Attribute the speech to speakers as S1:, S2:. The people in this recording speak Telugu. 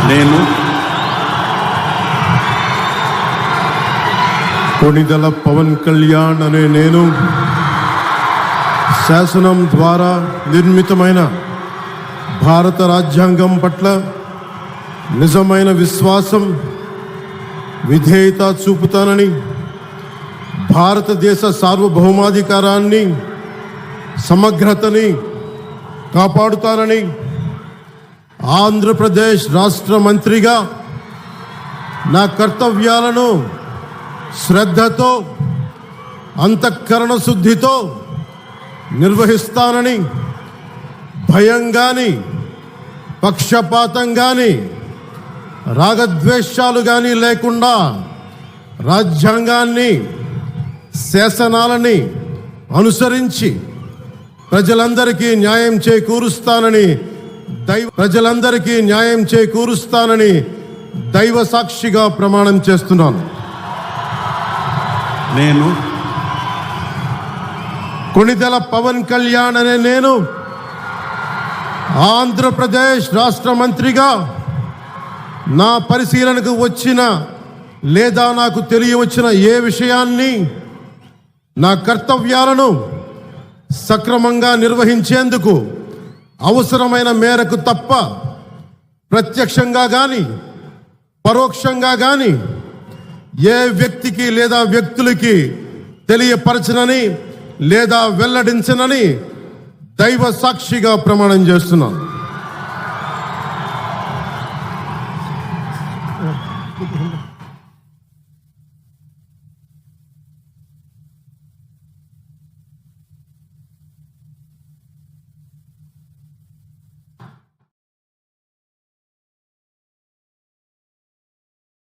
S1: నేను
S2: కొణిదెల పవన్ కళ్యాణ్ అనే నేను శాసనం ద్వారా నిర్మితమైన భారత రాజ్యాంగం పట్ల నిజమైన విశ్వాసం, విధేయత చూపుతానని, భారతదేశ సార్వభౌమాధికారాన్ని, సమగ్రతని కాపాడుతానని, ఆంధ్రప్రదేశ్ రాష్ట్ర మంత్రిగా నా కర్తవ్యాలను శ్రద్ధతో, అంతఃకరణ శుద్ధితో నిర్వహిస్తానని, భయం కానీ, పక్షపాతం కానీ, రాగద్వేషాలు కానీ లేకుండా రాజ్యాంగాన్ని, శాసనాలని అనుసరించి ప్రజలందరికీ న్యాయం చేకూరుస్తానని దైవ సాక్షిగా ప్రమాణం చేస్తున్నాను.
S1: నేను
S2: కొణిదెల పవన్ కళ్యాణ్ అనే నేను ఆంధ్రప్రదేశ్ రాష్ట్ర మంత్రిగా నా పరిశీలనకు వచ్చిన లేదా నాకు తెలియవచ్చిన ఏ విషయాన్ని, నా కర్తవ్యాలను సక్రమంగా నిర్వహించేందుకు అవసరమైన మేరకు తప్ప ప్రత్యక్షంగా కానీ పరోక్షంగా కానీ ఏ వ్యక్తికి లేదా వ్యక్తులకి తెలియపరచనని లేదా వెల్లడించనని దైవ సాక్షిగా ప్రమాణం చేస్తున్నాను.